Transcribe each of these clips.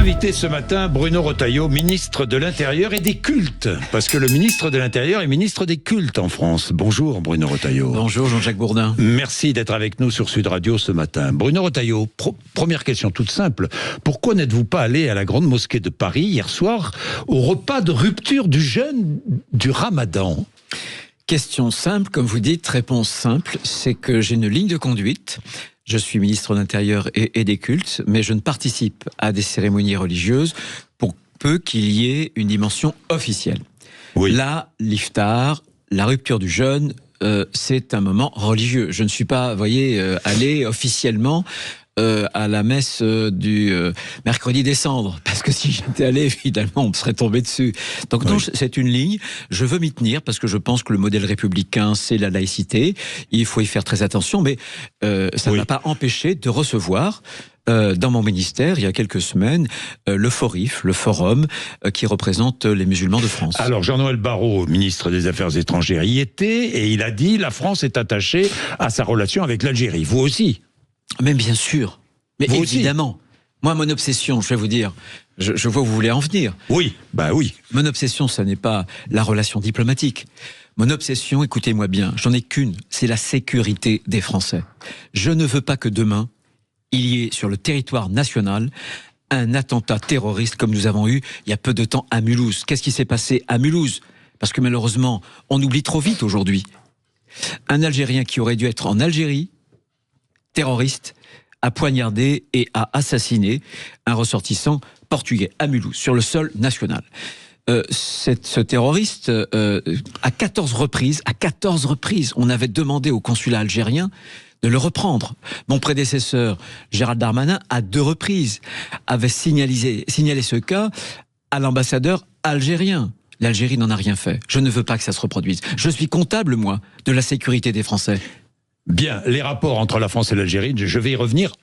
invité ce matin, Bruno Retailleau, ministre de l'Intérieur et des cultes. Parce que le ministre de l'Intérieur est ministre des cultes en France. Bonjour Bruno Retailleau. Bonjour Jean-Jacques Bourdin. Merci d'être avec nous sur Sud Radio ce matin. Bruno Retailleau, première question toute simple. Pourquoi n'êtes-vous pas allé à la Grande Mosquée de Paris hier soir au repas de rupture du jeûne du Ramadan ? Question simple, comme vous dites, réponse simple, c'est que j'ai une ligne de conduite. Je suis ministre de l'Intérieur et des cultes, mais je ne participe à des cérémonies religieuses pour peu qu'il y ait une dimension officielle. Oui. Là, l'iftar, la rupture du jeûne, c'est un moment religieux. Je ne suis pas, vous voyez, allé officiellement à la messe du mercredi des cendres, parce que si j'étais allé, évidemment, on me serait tombé dessus. Donc non, c'est une ligne, je veux m'y tenir, parce que je pense que le modèle républicain, c'est la laïcité, il faut y faire très attention, mais ça ne m'a pas empêché de recevoir dans mon ministère, il y a quelques semaines, le FORIF, le forum qui représente les musulmans de France. Alors Jean-Noël Barrot, ministre des Affaires étrangères, y était, et il a dit, la France est attachée à sa relation avec l'Algérie. Vous aussi ? Mais bien sûr, mais vous évidemment. Aussi. Moi, mon obsession, je vais vous dire, je vois où vous voulez en venir. Oui, bah oui. Mon obsession, ça n'est pas la relation diplomatique. Mon obsession, écoutez-moi bien, j'en ai qu'une, c'est la sécurité des Français. Je ne veux pas que demain, il y ait sur le territoire national un attentat terroriste comme nous avons eu il y a peu de temps à Mulhouse. Qu'est-ce qui s'est passé à Mulhouse ? Parce que malheureusement, on oublie trop vite aujourd'hui. Un Algérien qui aurait dû être en Algérie, terroriste, a poignardé et a assassiné un ressortissant portugais à Mulhouse, sur le sol national. Ce terroriste, à 14 reprises, on avait demandé au consulat algérien de le reprendre. Mon prédécesseur, Gérald Darmanin, à 2 reprises, avait signalé ce cas à l'ambassadeur algérien. L'Algérie n'en a rien fait. Je ne veux pas que ça se reproduise. Je suis comptable, moi, de la sécurité des Français. Bien, les rapports entre la France et l'Algérie, je vais y revenir.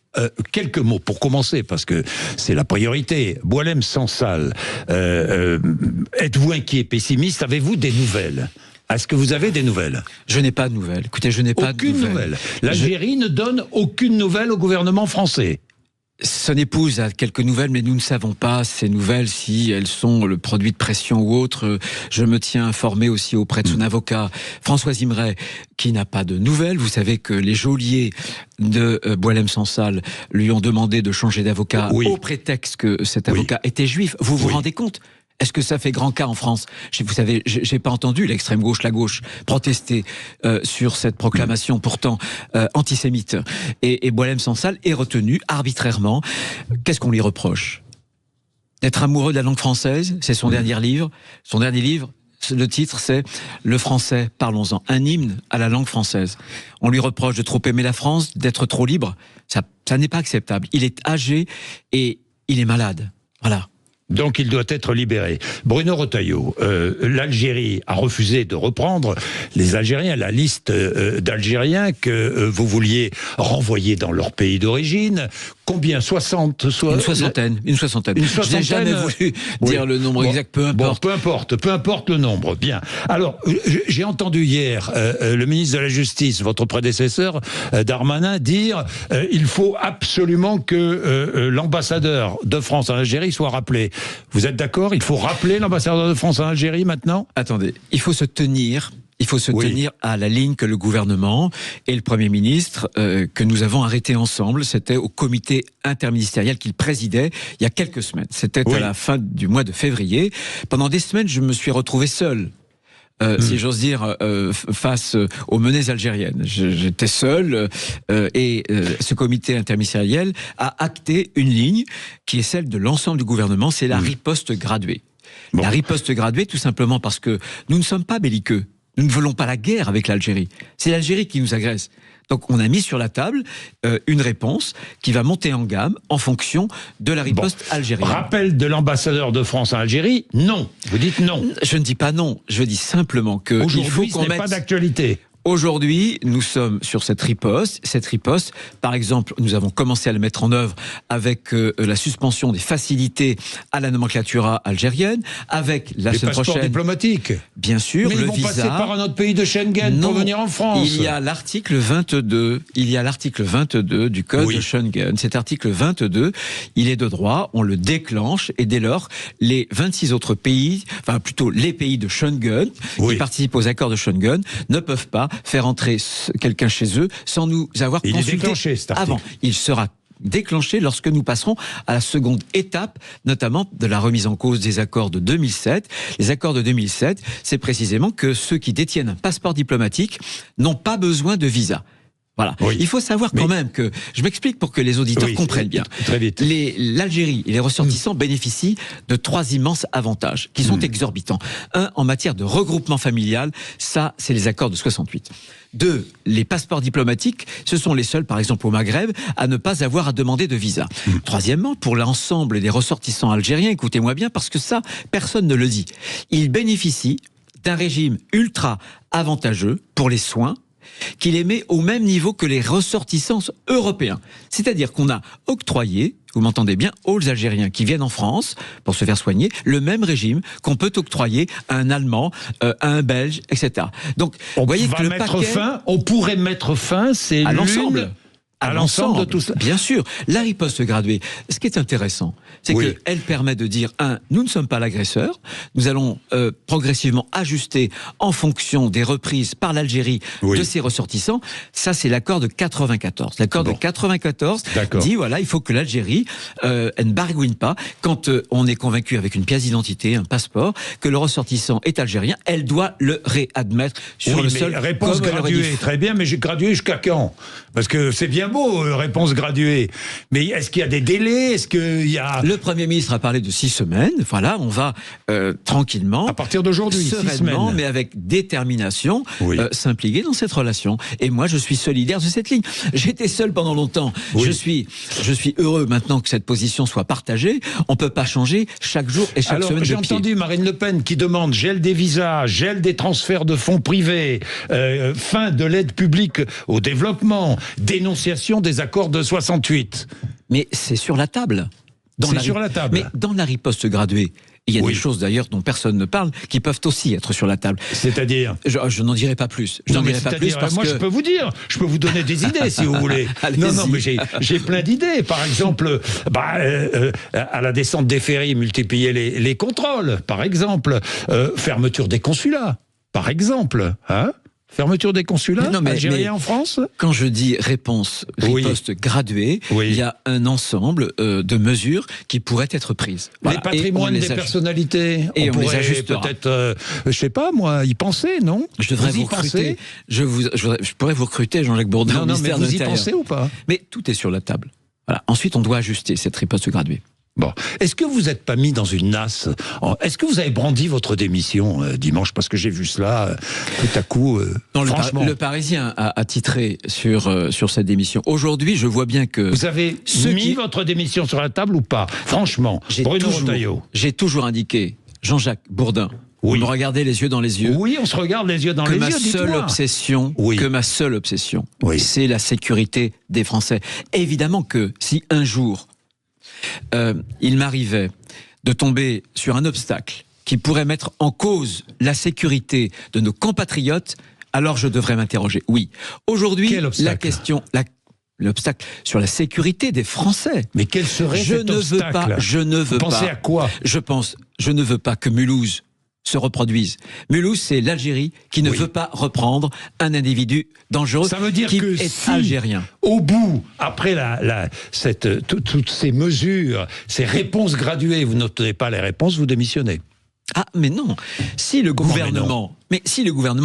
Quelques mots pour commencer, parce que c'est la priorité. Boualem Sansal, êtes-vous inquiet, pessimiste ? Avez-vous des nouvelles ? Est-ce que vous avez des nouvelles ? Je n'ai pas de nouvelles. Écoutez, je n'ai pas de nouvelles. Aucune nouvelle. L'Algérie ne donne aucune nouvelle au gouvernement français. Son épouse a quelques nouvelles, mais nous ne savons pas ces nouvelles, si elles sont le produit de pression ou autre. Je me tiens informé aussi auprès de son avocat, François Imray, qui n'a pas de nouvelles. Vous savez que les geôliers de Boualem Sansal lui ont demandé de changer d'avocat au prétexte que cet avocat était juif. Vous vous rendez compte ? Est-ce que ça fait grand cas en France ? Vous savez, j'ai pas entendu l'extrême gauche, la gauche, protester sur cette proclamation pourtant antisémite. Et Boualem Sansal est retenu arbitrairement. Qu'est-ce qu'on lui reproche ? D'être amoureux de la langue française, c'est son dernier livre. Son dernier livre, le titre, c'est « Le français, parlons-en », un hymne à la langue française. On lui reproche de trop aimer la France, d'être trop libre. Ça n'est pas acceptable. Il est âgé et il est malade. Voilà. Donc il doit être libéré. Bruno Retailleau, l'Algérie a refusé de reprendre les Algériens, la liste d'Algériens que vous vouliez renvoyer dans leur pays d'origine. Combien ? 60 Une soixantaine. Je n'ai jamais voulu dire le nombre exact, peu importe. Peu importe le nombre. Bien. Alors, j'ai entendu hier le ministre de la Justice, votre prédécesseur, Darmanin, dire il faut absolument que l'ambassadeur de France en Algérie soit rappelé. Vous êtes d'accord ? Il faut rappeler l'ambassadeur de France en Algérie maintenant ? Attendez, il faut se tenir à la ligne que le gouvernement et le Premier ministre que nous avons arrêté ensemble. C'était au comité interministériel qu'il présidait il y a quelques semaines. C'était à la fin du mois de février. Pendant des semaines, je me suis retrouvé seul. Si j'ose dire, face aux menées algériennes. J'étais seul et ce comité interministériel a acté une ligne qui est celle de l'ensemble du gouvernement, c'est la riposte graduée. La riposte graduée, tout simplement parce que nous ne sommes pas belliqueux. Nous ne voulons pas la guerre avec l'Algérie. C'est l'Algérie qui nous agresse. Donc on a mis sur la table une réponse qui va monter en gamme en fonction de la riposte algérienne. Rappel de l'ambassadeur de France en Algérie, non. Vous dites non. Je ne dis pas non. Je dis simplement que aujourd'hui, ce n'est pas d'actualité. Aujourd'hui, nous sommes sur cette riposte. Cette riposte, par exemple, nous avons commencé à la mettre en œuvre avec la suspension des facilités à la nomenclatura algérienne, avec la semaine prochaine... passeports diplomatiques. Bien sûr, mais le ils vont visa... passer par un autre pays de Schengen pour venir en France. Il y a l'article 22, du Code de Schengen. Cet article 22, il est de droit, on le déclenche, et dès lors, les 26 autres pays, enfin plutôt les pays de Schengen, qui participent aux accords de Schengen, ne peuvent pas faire entrer quelqu'un chez eux sans nous avoir consulté avant. Il sera déclenché lorsque nous passerons à la seconde étape, notamment de la remise en cause des accords de 2007. Les accords de 2007, c'est précisément que ceux qui détiennent un passeport diplomatique n'ont pas besoin de visa. Voilà. Oui. Il faut savoir quand même que, je m'explique pour que les auditeurs comprennent bien. Très vite. L'Algérie et les ressortissants bénéficient de 3 immenses avantages qui sont exorbitants. 1, en matière de regroupement familial, ça, c'est les accords de 68. 2, les passeports diplomatiques, ce sont les seuls, par exemple au Maghreb, à ne pas avoir à demander de visa. Troisièmement, pour l'ensemble des ressortissants algériens, écoutez-moi bien, parce que ça, personne ne le dit. Ils bénéficient d'un régime ultra avantageux pour les soins, qui les met au même niveau que les ressortissants européens. C'est-à-dire qu'on a octroyé, vous m'entendez bien, aux Algériens qui viennent en France pour se faire soigner, le même régime qu'on peut octroyer à un Allemand, à un Belge, etc. Donc, vous voyez que le paquet... on pourrait mettre fin, c'est à l'ensemble. À l'ensemble de tout ça. Bien sûr. La riposte graduée, ce qui est intéressant, c'est qu'elle permet de dire, nous ne sommes pas l'agresseur, nous allons progressivement ajuster en fonction des reprises par l'Algérie de ses ressortissants. Ça, c'est l'accord de 94. L'accord de 94 dit, voilà, il faut que l'Algérie elle ne baragouine pas. Quand on est convaincu avec une pièce d'identité, un passeport, que le ressortissant est algérien, elle doit le réadmettre sur le sol. Réponse graduée, très bien, mais j'ai gradué jusqu'à quand? Parce que c'est bien beau, réponse graduée. Mais est-ce qu'il y a des délais? Est-ce qu'il y a... Le Premier ministre a parlé de 6 semaines. Voilà, on va tranquillement... À partir d'aujourd'hui, 6 semaines. Mais avec détermination, s'impliquer dans cette relation. Et moi, je suis solidaire de cette ligne. J'étais seul pendant longtemps. Je suis heureux maintenant que cette position soit partagée. On ne peut pas changer chaque jour et chaque semaine de pied. J'ai entendu Marine Le Pen qui demande gel des visas, gel des transferts de fonds privés, fin de l'aide publique au développement, dénonciation des accords de 68. Mais c'est sur la table. Sur la table. Mais dans la riposte graduée, il y a des choses d'ailleurs dont personne ne parle qui peuvent aussi être sur la table. C'est-à-dire je n'en dirai pas plus. Je n'en dirai pas plus parce moi, que... je peux vous dire, je peux vous donner des idées si vous voulez. Non, mais j'ai plein d'idées. Par exemple, à la descente des ferries, multiplier les contrôles, par exemple. Fermeture des consulats, par exemple. Fermeture des consulats algériens en France. Quand je dis riposte graduée, il y a un ensemble de mesures qui pourraient être prises. Voilà. Les patrimoines des personnalités, et on pourrait les ajustera. Peut-être, je sais pas moi, y penser, non? Je devrais vous recruter. Je pourrais vous recruter, Jean-Jacques Bourdin, au ministère de l'Intérieur. Vous y pensez ou pas? Mais tout est sur la table. Voilà. Ensuite, on doit ajuster cette riposte graduée. Bon, est-ce que vous n'êtes pas mis dans une nasse? Est-ce que vous avez brandi votre démission dimanche? Parce que j'ai vu cela tout à coup. Franchement. Le Parisien a titré sur cette démission. Aujourd'hui, je vois bien que... Vous avez mis votre démission sur la table ou pas? Franchement, Bruno Retailleau. J'ai toujours indiqué, Jean-Jacques Bourdin, vous me regardez les yeux dans les yeux. Oui, on se regarde les yeux dans les yeux. Que ma seule obsession, c'est la sécurité des Français. Évidemment que si un jour... il m'arrivait de tomber sur un obstacle qui pourrait mettre en cause la sécurité de nos compatriotes, alors je devrais m'interroger. Oui. Aujourd'hui, la question... L'obstacle sur la sécurité des Français. Mais quel serait cet obstacle? Je ne veux pas... Pensez à quoi? Je ne veux pas que Mulhouse se reproduise. Mulhouse, c'est l'Algérie qui ne veut pas reprendre un individu dangereux. Ça veut dire que est algérien. Au bout, après toutes ces mesures, ces réponses graduées, vous n'obtenez pas les réponses, vous démissionnez. Ah, mais non. Si le gouvernement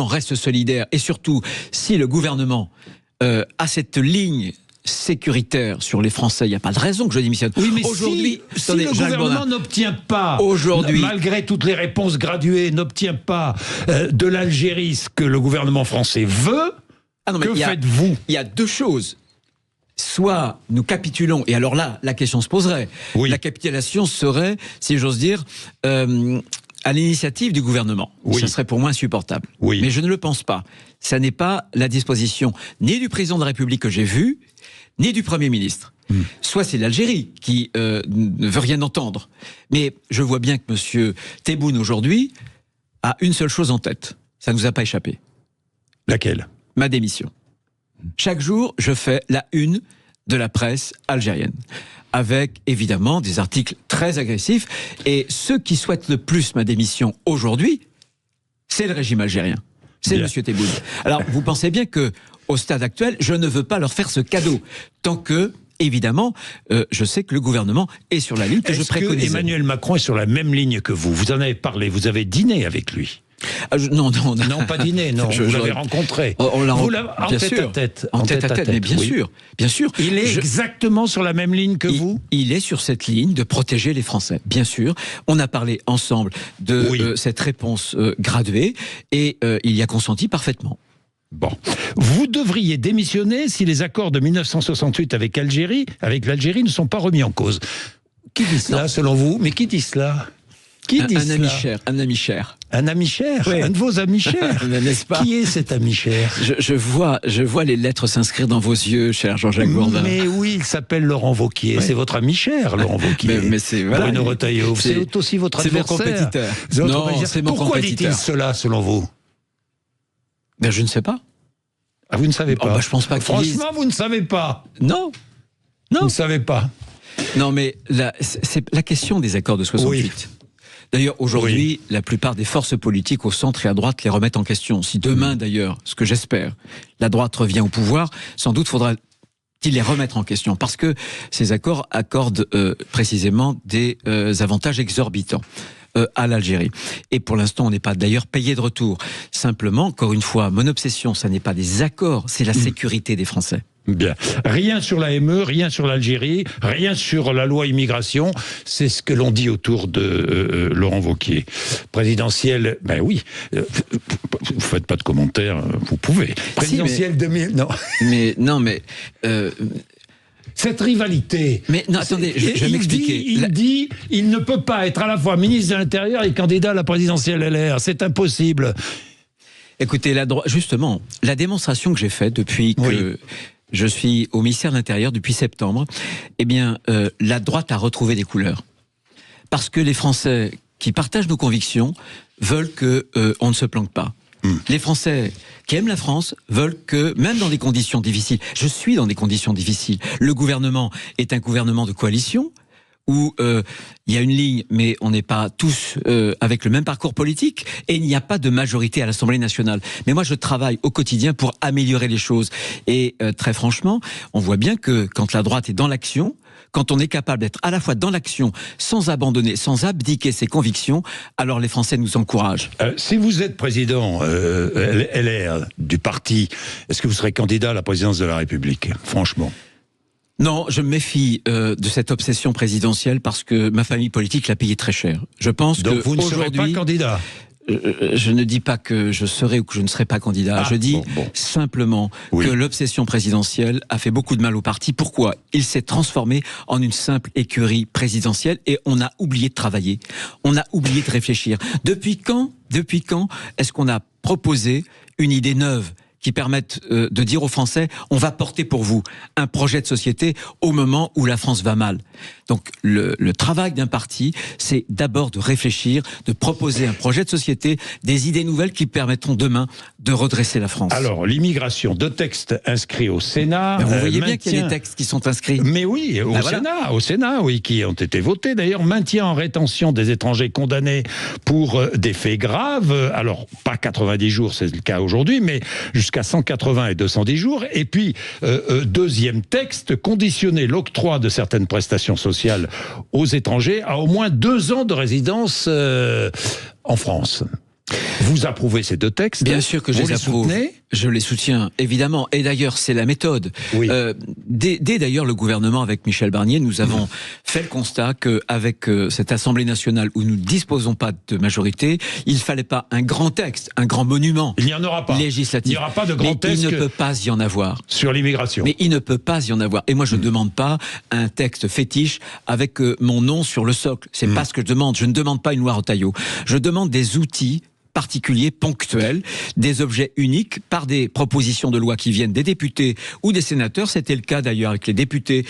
reste solidaire et surtout si le gouvernement a cette ligne sécuritaire sur les Français, il n'y a pas de raison que je démissionne. Oui, mais aujourd'hui, si le gouvernement n'obtient pas, malgré toutes les réponses graduées, n'obtient pas de l'Algérie ce que le gouvernement français veut, que faites-vous? Il y a 2 choses. Soit nous capitulons, et alors là, la question se poserait. La capitulation serait, si j'ose dire, à l'initiative du gouvernement. Oui. Ce serait pour moi insupportable. Oui. Mais je ne le pense pas. Ça n'est pas la disposition ni du président de la République que j'ai vu, ni du Premier ministre. Soit c'est l'Algérie qui ne veut rien entendre. Mais je vois bien que M. Tebboune aujourd'hui a une seule chose en tête. Ça ne nous a pas échappé. Laquelle? Ma démission. Chaque jour, je fais la une de la presse algérienne, avec évidemment des articles très agressifs. Et ceux qui souhaitent le plus ma démission aujourd'hui, c'est le régime algérien. C'est M. Tebboune. Alors, vous pensez bien que, au stade actuel, je ne veux pas leur faire ce cadeau, tant que, évidemment, je sais que le gouvernement est sur la ligne que je préconise. Est-ce que Emmanuel Macron est sur la même ligne que vous? Vous en avez parlé, vous avez dîné avec lui? Non, pas dîné, non. Vous l'avez rencontré. On l'a en bien tête sûr. à tête. En tête à tête, mais bien oui. sûr, bien sûr. Il est exactement sur la même ligne que vous? Il est sur cette ligne de protéger les Français, bien sûr. On a parlé ensemble de cette réponse graduée et il y a consenti parfaitement. Bon. Vous devriez démissionner si les accords de 1968 avec l'Algérie ne sont pas remis en cause. Qui dit cela, selon vous? Mais qui dit cela? Qui dit un ami cher, un ami cher. Un ami cher, oui. Un de vos amis chers. N'est-ce pas? Qui est cet ami cher? Je vois les lettres s'inscrire dans vos yeux, cher Jean-Jacques Bourdin. Mais oui, il s'appelle Laurent Wauquiez. Ouais. C'est votre ami cher, Laurent Wauquiez. Mais c'est voilà, Bruno Retailleau, c'est aussi votre adversaire. C'est mon compétiteur. Non, c'est mon Pourquoi compétiteur. dit-il cela, selon vous? Ben, je ne sais pas. Ah, vous ne savez pas? Ben, je pense pas. Franchement, vous ne savez pas? Non. Vous ne savez pas? Non, mais c'est la question des accords de 68. Oui. D'ailleurs, aujourd'hui, la plupart des forces politiques au centre et à droite les remettent en question. Si demain, d'ailleurs, ce que j'espère, la droite revient au pouvoir, sans doute faudra-t-il les remettre en question. Parce que ces accords accordent précisément des avantages exorbitants à l'Algérie. Et pour l'instant, on n'est pas d'ailleurs payé de retour. Simplement, encore une fois, mon obsession, ça n'est pas des accords, c'est la sécurité des Français. Bien. Rien sur l'AME, rien sur l'Algérie, rien sur la loi immigration. C'est ce que l'on dit autour de Laurent Wauquiez. Présidentielle, ben oui. Vous faites pas de commentaires, vous pouvez. Présidentielle 2000, non. Mais cette rivalité. Mais non, attendez, je vais m'expliquer. Il dit, il ne peut pas être à la fois ministre de l'Intérieur et candidat à la présidentielle LR. C'est impossible. Écoutez, justement, la démonstration que j'ai faite depuis que je suis au ministère de l'Intérieur depuis septembre, eh bien, la droite a retrouvé des couleurs. Parce que les Français qui partagent nos convictions veulent que on ne se planque pas. Les Français qui aiment la France veulent que, même dans des conditions difficiles, je suis dans des conditions difficiles, le gouvernement est un gouvernement de coalition, où il y a une ligne, mais on n'est pas tous avec le même parcours politique, et il n'y a pas de majorité à l'Assemblée nationale. Mais moi, je travaille au quotidien pour améliorer les choses. Et très franchement, on voit bien que quand la droite est dans l'action, quand on est capable d'être à la fois dans l'action, sans abandonner, sans abdiquer ses convictions, alors les Français nous encouragent. Si vous êtes président LR du parti, est-ce que vous serez candidat à la présidence de la République, franchement? Non, je me méfie de cette obsession présidentielle parce que ma famille politique l'a payé très cher. Je pense que vous ne serez pas candidat. Je ne dis pas que je serai ou que je ne serai pas candidat. Je dis simplement que l'obsession présidentielle a fait beaucoup de mal au parti. Pourquoi? Il s'est transformé en une simple écurie présidentielle et on a oublié de travailler. On a oublié de réfléchir. Depuis quand est-ce qu'on a proposé une idée neuve qui permettent de dire aux Français, on va porter pour vous un projet de société au moment où la France va mal. Donc le travail d'un parti, c'est d'abord de réfléchir, de proposer un projet de société, des idées nouvelles qui permettront demain de redresser la France. Alors, l'immigration, 2 textes inscrits au Sénat. Vous voyez bien qu'il y a des textes qui sont inscrits. Mais oui, au Sénat, oui, qui ont été votés. D'ailleurs, maintien en rétention des étrangers condamnés pour des faits graves. Alors, pas 90 jours, c'est le cas aujourd'hui, mais jusqu'à 180 et 210 jours. Et puis, deuxième texte, conditionner l'octroi de certaines prestations sociales aux étrangers à au moins 2 ans de résidence en France. Vous approuvez ces 2 textes? Bien sûr que je les approuve. Je les soutiens, évidemment. Et d'ailleurs, c'est la méthode. Oui. Dès d'ailleurs le gouvernement, avec Michel Barnier, nous avons fait le constat qu'avec cette Assemblée nationale où nous ne disposons pas de majorité, il ne fallait pas un grand texte, un grand monument. Il n'y en aura pas. Législatif. Il n'y aura pas de grand texte. Il ne peut pas y en avoir. Sur l'immigration. Mais il ne peut pas y en avoir. Et moi, je ne demande pas un texte fétiche avec mon nom sur le socle. C'est pas ce que je demande. Je ne demande pas une loi Retailleau. Je demande des outils particuliers, ponctuels, des objets uniques par des propositions de loi qui viennent des députés ou des sénateurs. C'était le cas d'ailleurs avec les députés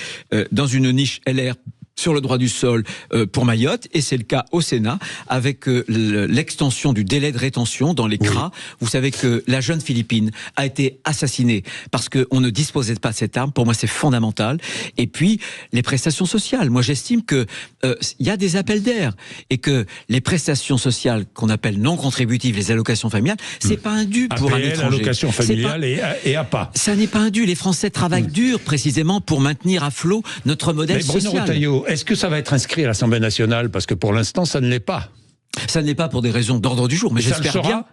dans une niche LR sur le droit du sol pour Mayotte, et c'est le cas au Sénat avec l'extension du délai de rétention dans les CRA. Vous savez que la jeune Philippine a été assassinée parce qu'on ne disposait pas de cette arme. Pour moi, c'est fondamental. Et puis, les prestations sociales. Moi, j'estime que y a des appels d'air et que les prestations sociales qu'on appelle non contributives, les allocations familiales, c'est pas un dû pour un étranger. Allocation familiale et APA. Ça n'est pas un dû. Les Français travaillent dur précisément pour maintenir à flot notre modèle social. Retailleau, est-ce que ça va être inscrit à l'Assemblée nationale? Parce que pour l'instant, ça ne l'est pas. Ça ne l'est pas pour des raisons d'ordre du jour, mais j'espère bien.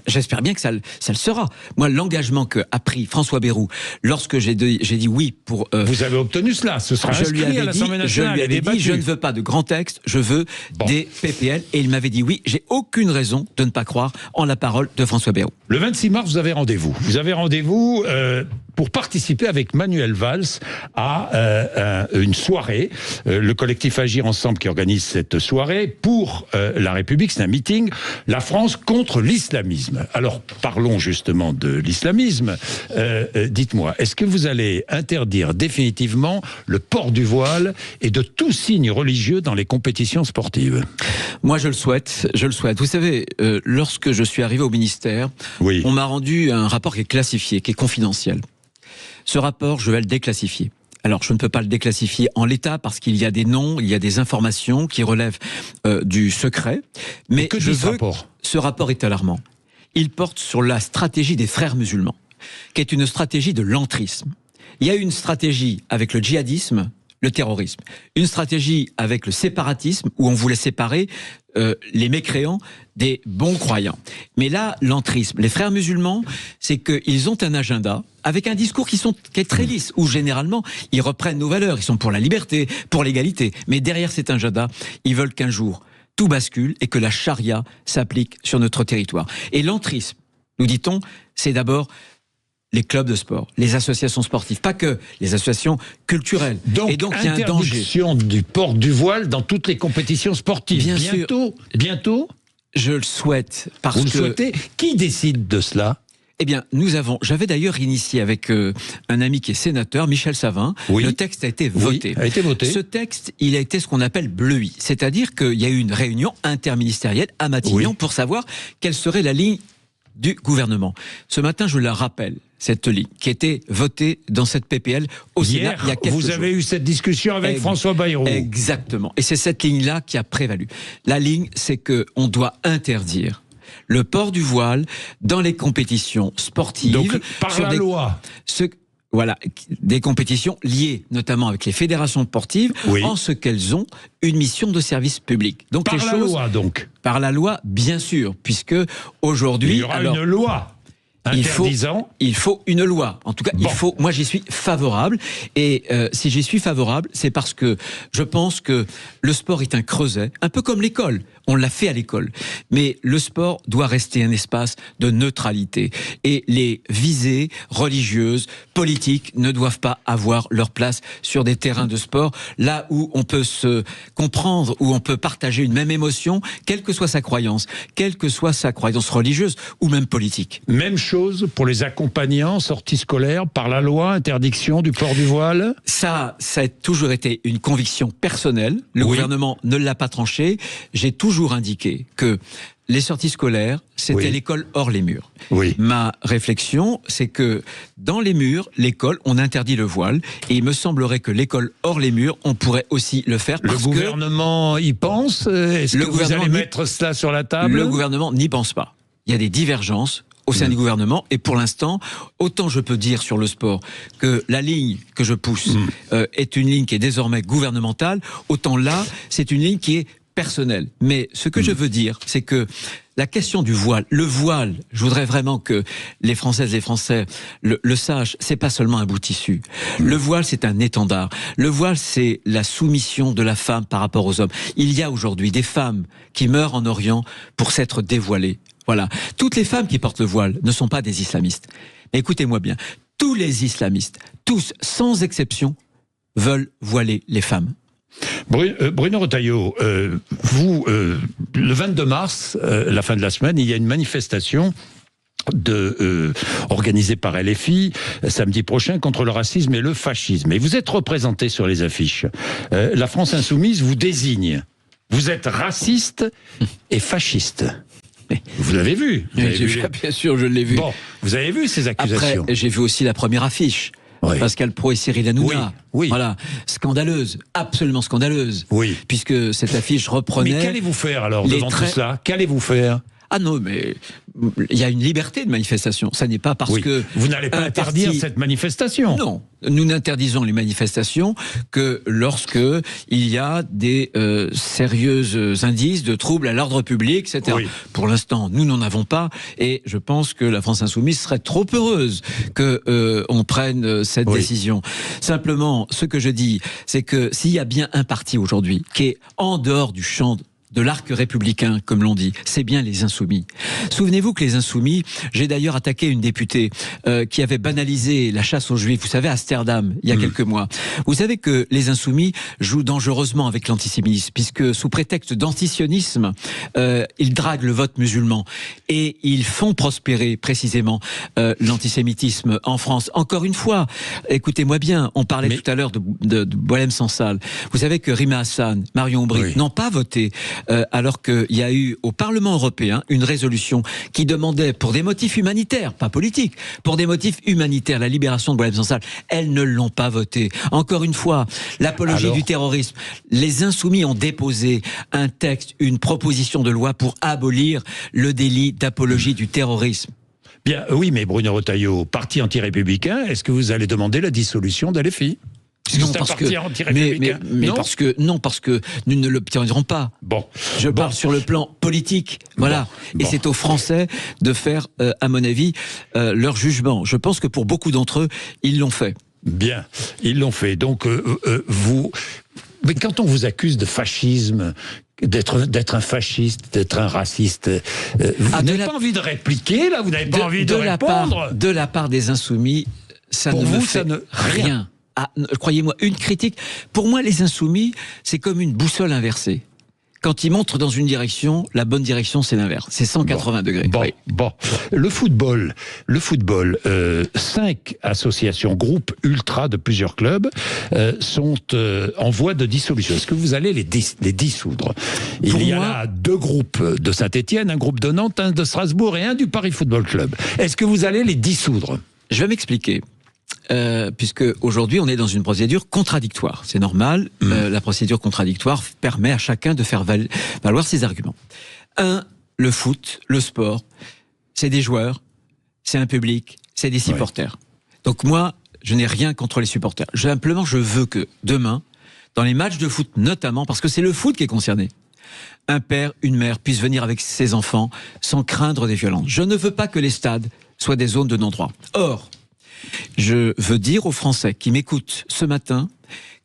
J'espère bien que ça le sera. Moi, l'engagement qu'a pris François Bayrou lorsque j'ai dit oui pour... Vous avez obtenu cela, ce sera inscrit à l'Assemblée nationale. Je lui avais dit, je ne veux pas de grands textes, je veux des PPL. Et il m'avait dit oui, j'ai aucune raison de ne pas croire en la parole de François Bayrou. Le 26 mars, vous avez rendez-vous. Vous avez rendez-vous pour participer avec Manuel Valls à une soirée. Le collectif Agir Ensemble qui organise cette soirée pour la République, c'est un meeting. La France contre l'islamisme. Alors, parlons justement de l'islamisme. Dites-moi, est-ce que vous allez interdire définitivement le port du voile et de tout signe religieux dans les compétitions sportives? Moi, je le souhaite. Vous savez, lorsque je suis arrivé au ministère, on m'a rendu un rapport qui est classifié, qui est confidentiel. Ce rapport, je vais le déclassifier. Alors, je ne peux pas le déclassifier en l'état parce qu'il y a des noms, il y a des informations qui relèvent du secret. Mais que dit ce rapport ? Ce rapport est alarmant. Il porte sur la stratégie des frères musulmans, qui est une stratégie de l'entrisme. Il y a une stratégie avec le djihadisme, le terrorisme. Une stratégie avec le séparatisme, où on voulait séparer les mécréants des bons croyants. Mais là, l'entrisme, les frères musulmans, c'est qu'ils ont un agenda avec un discours qui est très lisse, où généralement, ils reprennent nos valeurs, ils sont pour la liberté, pour l'égalité. Mais derrière cet agenda, ils veulent qu'un jour, tout bascule et que la charia s'applique sur notre territoire. Et l'entrisme, nous dit-on, c'est d'abord les clubs de sport, les associations sportives, pas que les associations culturelles. Donc il y a un danger. Interdiction du port du voile dans toutes les compétitions sportives. Bien sûr. Bientôt. Je le souhaite parce Vous le souhaitez ? Qui décide de cela ? Eh bien, j'avais d'ailleurs initié avec un ami qui est sénateur, Michel Savin. Le texte a été voté. A été voté. Ce texte, il a été ce qu'on appelle bleuи. C'est-à-dire qu'il y a eu une réunion interministérielle à Matignon pour savoir quelle serait la ligne du gouvernement. Ce matin, je la rappelle, cette ligne qui a été votée dans cette PPL au Sénat il y a quelques jours. Vous avez eu cette discussion avec François Bayrou. Exactement. Et c'est cette ligne-là qui a prévalu. La ligne, c'est qu'on doit interdire le port du voile dans les compétitions sportives. Donc, par la loi. Voilà, des compétitions liées notamment avec les fédérations sportives, en ce qu'elles ont une mission de service public. Donc par la loi, donc. Par la loi, bien sûr, puisque aujourd'hui... Il y aura une loi interdisant. Il faut une loi. En tout cas, moi, j'y suis favorable. Et si j'y suis favorable, c'est parce que je pense que le sport est un creuset, un peu comme l'école. On l'a fait à l'école. Mais le sport doit rester un espace de neutralité. Et les visées religieuses, politiques, ne doivent pas avoir leur place sur des terrains de sport, là où on peut se comprendre, où on peut partager une même émotion, quelle que soit sa croyance religieuse ou même politique. Même chose pour les accompagnants, sorties scolaires, par la loi, interdiction du port du voile ? Ça a toujours été une conviction personnelle. Le gouvernement ne l'a pas tranché. J'ai toujours indiqué que les sorties scolaires, c'était l'école hors les murs. Ma réflexion, c'est que dans les murs, l'école, on interdit le voile. Et il me semblerait que l'école hors les murs, on pourrait aussi le faire. Le gouvernement y pense ? Est-ce que vous allez mettre cela sur la table ? Le gouvernement n'y pense pas. Il y a des divergences au sein du gouvernement, et pour l'instant, autant je peux dire sur le sport que la ligne que je pousse est une ligne qui est désormais gouvernementale, autant là, c'est une ligne qui est personnelle. Mais ce que je veux dire, c'est que la question du voile, le voile, je voudrais vraiment que les Françaises et les Français le sachent, c'est pas seulement un bout de tissu. Le voile, c'est un étendard. Le voile, c'est la soumission de la femme par rapport aux hommes. Il y a aujourd'hui des femmes qui meurent en Orient pour s'être dévoilées. Voilà. Toutes les femmes qui portent le voile ne sont pas des islamistes. Mais écoutez-moi bien, tous les islamistes, tous, sans exception, veulent voiler les femmes. Bruno Retailleau, vous, le 22 mars, la fin de la semaine, il y a une manifestation organisée par LFI samedi prochain contre le racisme et le fascisme. Et vous êtes représenté sur les affiches. La France Insoumise vous désigne. Vous êtes raciste et fasciste. Vous l'avez vu, Bien sûr, je l'ai vu. Bon, vous avez vu ces accusations. Après, j'ai vu aussi la première affiche. Oui. Pascal Praud et Cyril Hanouna. Oui. Voilà. Scandaleuse. Absolument scandaleuse. Oui. Puisque cette affiche reprenait... Mais qu'allez-vous faire alors devant tout cela? Qu'allez-vous faire? Ah non, mais il y a une liberté de manifestation. Ça n'est pas parce que... Vous n'allez pas interdire cette manifestation. Non. Nous n'interdisons les manifestations que lorsque il y a des sérieux indices de troubles à l'ordre public, etc. Oui. Pour l'instant, nous n'en avons pas. Et je pense que la France Insoumise serait trop heureuse que on prenne cette décision. Simplement, ce que je dis, c'est que s'il y a bien un parti aujourd'hui qui est en dehors du champ de l'arc républicain, comme l'on dit, c'est bien les Insoumis. Souvenez-vous que les Insoumis, j'ai d'ailleurs attaqué une députée qui avait banalisé la chasse aux Juifs, vous savez, à Amsterdam, il y a quelques mois. Vous savez que les Insoumis jouent dangereusement avec l'antisémitisme, puisque sous prétexte d'antisionisme, ils draguent le vote musulman et ils font prospérer précisément l'antisémitisme en France. Encore une fois, écoutez-moi bien, on parlait tout à l'heure de Boualem Sansal. Vous savez que Rima Hassan, Marion Aubry n'ont pas voté alors qu'il y a eu au Parlement européen une résolution qui demandait, pour des motifs humanitaires, pas politiques, pour des motifs humanitaires, la libération de Boualem Sansal. Elles ne l'ont pas voté. Encore une fois, l'apologie du terrorisme. Les Insoumis ont déposé un texte, une proposition de loi pour abolir le délit d'apologie du terrorisme. Bien, oui, mais Bruno Retailleau, parti anti-républicain, est-ce que vous allez demander la dissolution d'LFI ? Non, parce que nous ne l'obtiendrons pas. Bon. Je parle sur le plan politique, voilà. Et c'est aux Français de faire, à mon avis, leur jugement. Je pense que pour beaucoup d'entre eux, ils l'ont fait. Bien, ils l'ont fait. Donc, mais quand on vous accuse de fascisme, d'être un fasciste, d'être un raciste, vous n'avez pas envie de répliquer, là? Vous n'avez pas envie de répondre? De la part des Insoumis, ça ne me fait rien. Ah, croyez-moi, une critique. Pour moi, les Insoumis, c'est comme une boussole inversée. Quand ils montrent dans une direction, la bonne direction, c'est l'inverse. C'est 180 degrés. Bon. Le football, 5 associations, groupes ultra de plusieurs clubs sont en voie de dissolution. Est-ce que vous allez les dissoudre? Il y a là 2 groupes de Saint-Étienne, un groupe de Nantes, un de Strasbourg et un du Paris Football Club. Est-ce que vous allez les dissoudre? Je vais m'expliquer. Puisque aujourd'hui on est dans une procédure contradictoire. C'est normal, la procédure contradictoire permet à chacun de faire valoir ses arguments. Le foot, le sport, c'est des joueurs, c'est un public, c'est des supporters. Donc moi, je n'ai rien contre les supporters. Simplement, je veux que demain, dans les matchs de foot notamment, parce que c'est le foot qui est concerné, un père, une mère puisse venir avec ses enfants sans craindre des violences. Je ne veux pas que les stades soient des zones de non-droit. Or, je veux dire aux Français qui m'écoutent ce matin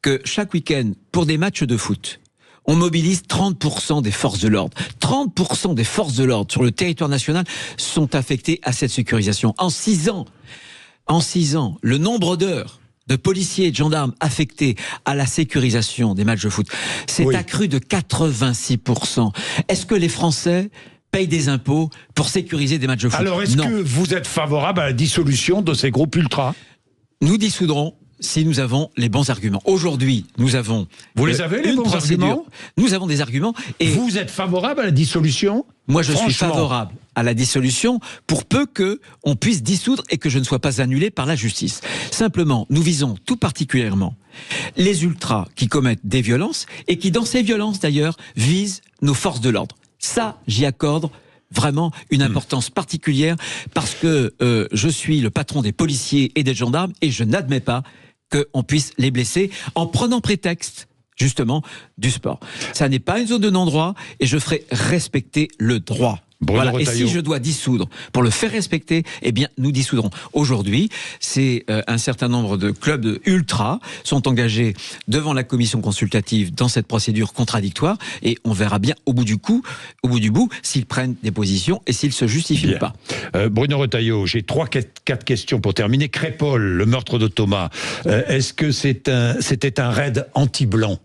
que chaque week-end, pour des matchs de foot, on mobilise 30% des forces de l'ordre. 30% des forces de l'ordre sur le territoire national sont affectées à cette sécurisation. En 6 ans, le nombre d'heures de policiers et de gendarmes affectés à la sécurisation des matchs de foot s'est accru de 86%. Est-ce que les Français payent des impôts pour sécuriser des matchs de foot? Alors, est-ce que vous êtes favorable à la dissolution de ces groupes ultra? Nous dissoudrons si nous avons les bons arguments. Aujourd'hui, nous avons... Vous les avez, les bons arguments? Nous avons des arguments. Et vous êtes favorable à la dissolution? Moi, je suis favorable à la dissolution pour peu qu'on puisse dissoudre et que je ne sois pas annulé par la justice. Simplement, nous visons tout particulièrement les ultras qui commettent des violences et qui, dans ces violences d'ailleurs, visent nos forces de l'ordre. Ça, j'y accorde vraiment une importance particulière parce que je suis le patron des policiers et des gendarmes et je n'admets pas qu'on puisse les blesser en prenant prétexte justement du sport. Ça n'est pas une zone de non-droit et je ferai respecter le droit. Bruno Voilà. Et si je dois dissoudre pour le faire respecter, eh bien, nous dissoudrons. Aujourd'hui, c'est un certain nombre de clubs ultra sont engagés devant la commission consultative dans cette procédure contradictoire, et on verra bien au bout du bout, s'ils prennent des positions et s'ils se justifient ou pas. Bruno Retailleau, j'ai 3-4 questions pour terminer. Crépol, le meurtre de Thomas, est-ce que c'était un raid anti-blanc ?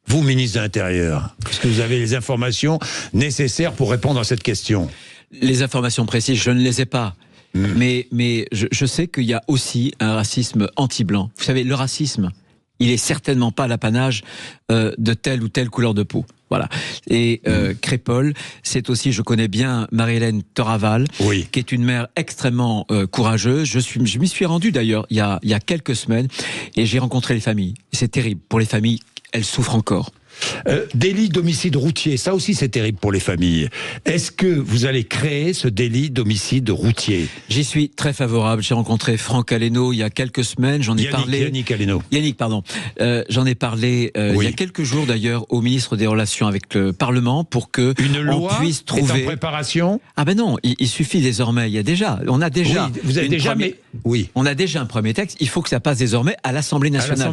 Vous, ministre de l'Intérieur, est-ce que vous avez les informations nécessaires pour répondre à cette question ? Les informations précises, je ne les ai pas. Mais je sais qu'il y a aussi un racisme anti-blanc. Vous savez, le racisme, il est certainement pas l'apanage de telle ou telle couleur de peau. Voilà. Et Crépol, c'est aussi, je connais bien Marie-Hélène Toraval, oui, qui est une mère extrêmement courageuse. Je m'y suis rendu d'ailleurs il y a quelques semaines, et j'ai rencontré les familles. C'est terrible pour les familles. Elles souffrent encore. Délit d'homicide routier, ça aussi c'est terrible pour les familles. Est-ce que vous allez créer ce délit d'homicide routier ? J'y suis très favorable. J'ai rencontré Franck Aleno il y a quelques semaines. J'en ai parlé. Yannick, pardon. J'en ai parlé il y a quelques jours d'ailleurs au ministre des Relations avec le Parlement pour que on puisse trouver. Est en préparation ? Ah ben non, il suffit désormais. On a déjà. Oui, vous avez déjà, on a déjà un premier texte. Il faut que ça passe désormais à l'Assemblée nationale.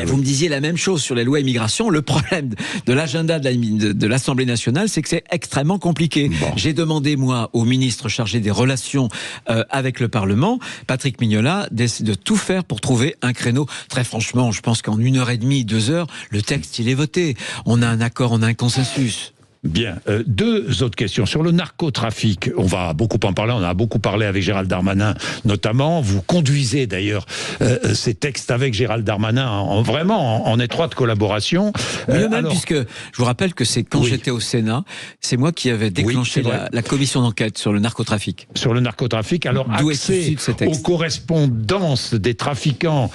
Vous me disiez la même chose sur les lois immigration. Le problème de l'agenda de l'Assemblée nationale, c'est que c'est extrêmement compliqué. Bon. J'ai demandé, moi, au ministre chargé des relations avec le Parlement, Patrick Mignola, de tout faire pour trouver un créneau. Très franchement, je pense qu'en 1h30, 2 heures, le texte, il est voté. On a un accord, on a un consensus. Bien. 2 autres questions. Sur le narcotrafic, on va beaucoup en parler, on a beaucoup parlé avec Gérald Darmanin notamment. Vous conduisez d'ailleurs ces textes avec Gérald Darmanin en étroite collaboration. Puisque je vous rappelle que c'est quand j'étais au Sénat, c'est moi qui avais déclenché la commission d'enquête sur le narcotrafic. Sur le narcotrafic, alors accès aux correspondances des trafiquants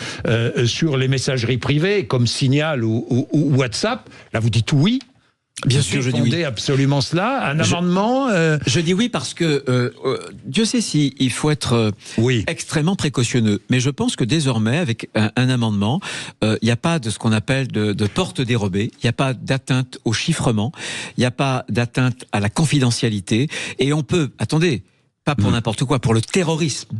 sur les messageries privées comme Signal ou WhatsApp, là vous dites oui. Bien sûr, je dis oui. Absolument cela. Un amendement. Je dis oui parce que Dieu sait si il faut être extrêmement précautionneux. Mais je pense que désormais, avec un amendement, il n'y a pas de ce qu'on appelle de porte dérobée. Il n'y a pas d'atteinte au chiffrement. Il n'y a pas d'atteinte à la confidentialité. Et on peut, attendez, pas pour n'importe quoi, pour le terrorisme.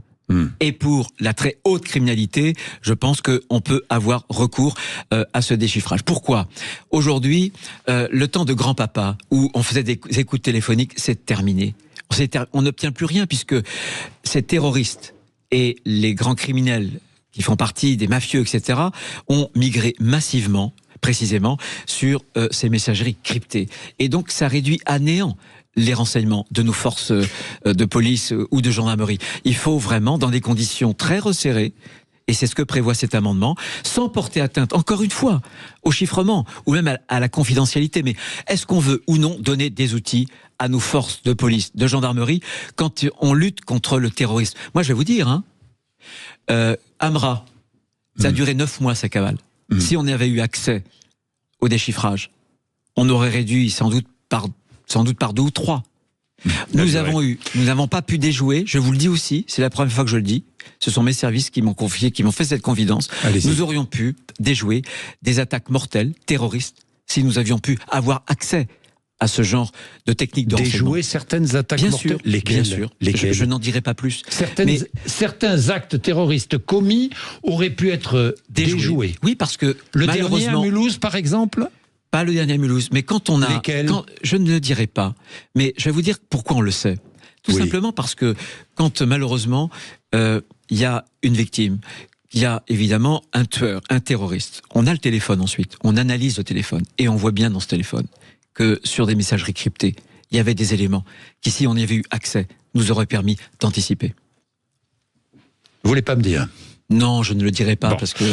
Et pour la très haute criminalité, je pense qu'on peut avoir recours à ce déchiffrage. Pourquoi ? Aujourd'hui, le temps de grand-papa, où on faisait des écoutes téléphoniques, c'est terminé. On n'obtient plus rien, puisque ces terroristes et les grands criminels qui font partie des mafieux, etc., ont migré massivement, précisément, sur ces messageries cryptées. Et donc, ça réduit à néant les renseignements de nos forces de police ou de gendarmerie. Il faut vraiment, dans des conditions très resserrées, et c'est ce que prévoit cet amendement, sans porter atteinte, encore une fois, au chiffrement, ou même à la confidentialité. Mais est-ce qu'on veut ou non donner des outils à nos forces de police, de gendarmerie, quand on lutte contre le terrorisme ? Moi, je vais vous dire, Amra, ça a duré 9 mois, sa cavale. Si on avait eu accès au déchiffrage, on aurait réduit sans doute par 2 ou 3. Nous n'avons pas pu déjouer, je vous le dis aussi, c'est la première fois que je le dis, ce sont mes services qui m'ont confié, qui m'ont fait cette confidence. Allez-y. Nous aurions pu déjouer des attaques mortelles, terroristes, si nous avions pu avoir accès à ce genre de techniques de renseignement. Déjouer certaines attaques mortelles. Lesquelles ? Bien sûr. Je n'en dirai pas plus. Certains actes terroristes commis auraient pu être déjoués. Oui, parce que le dernier à Mulhouse, par exemple ? Pas le dernier à Mulhouse, mais quand on a... Lesquels ? Je ne le dirai pas, mais je vais vous dire pourquoi on le sait. Tout simplement parce que quand malheureusement il y a une victime, il y a évidemment un tueur, un terroriste, on a le téléphone ensuite, on analyse le téléphone et on voit bien dans ce téléphone que sur des messageries cryptées, il y avait des éléments qui, si on y avait eu accès, nous auraient permis d'anticiper. Vous voulez pas me dire ? Non, je ne le dirai pas parce que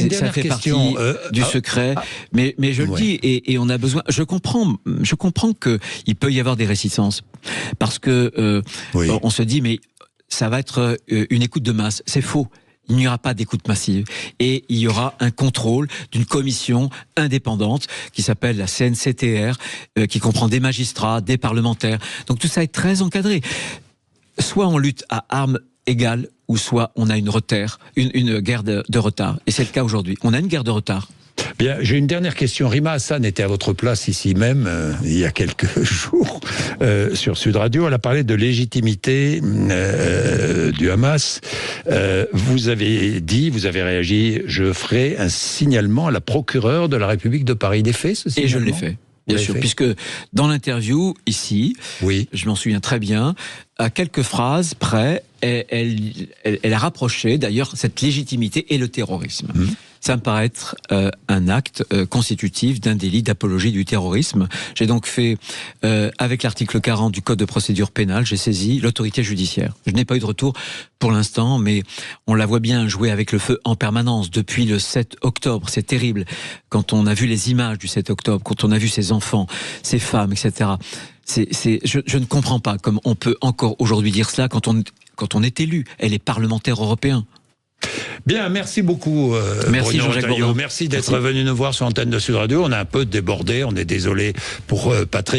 ça fait partie du secret. Mais je le dis et on a besoin. Je comprends que il peut y avoir des réticences parce que on se dit mais ça va être une écoute de masse. C'est faux. Il n'y aura pas d'écoute massive et il y aura un contrôle d'une commission indépendante qui s'appelle la CNCTR, qui comprend des magistrats, des parlementaires. Donc tout ça est très encadré. Soit on lutte à armes égales, ou soit on a une guerre de retard. Et c'est le cas aujourd'hui. On a une guerre de retard. Bien, j'ai une dernière question. Rima Hassan était à votre place ici même, il y a quelques jours, sur Sud Radio. Elle a parlé de légitimité du Hamas. Vous avez réagi, je ferai un signalement à la procureure de la République de Paris. Il est fait, ce signalement ? Et je l'ai fait. Bien sûr, puisque dans l'interview, ici, oui, je m'en souviens très bien, à quelques phrases près, elle a rapproché d'ailleurs cette légitimité et le terrorisme. Ça me paraît être un acte constitutif d'un délit d'apologie du terrorisme. J'ai donc fait, avec l'article 40 du Code de procédure pénale, j'ai saisi l'autorité judiciaire. Je n'ai pas eu de retour pour l'instant, mais on la voit bien jouer avec le feu en permanence depuis le 7 octobre. C'est terrible. Quand on a vu les images du 7 octobre, quand on a vu ces enfants, ces femmes, etc. Je ne comprends pas comment on peut encore aujourd'hui dire cela quand on est élu. Elle est parlementaire européen. Bien, merci beaucoup. Merci Jean-Jacques Bourdin. Merci d'être venu nous voir sur l'antenne de Sud Radio. On a un peu débordé, on est désolé pour Patrick.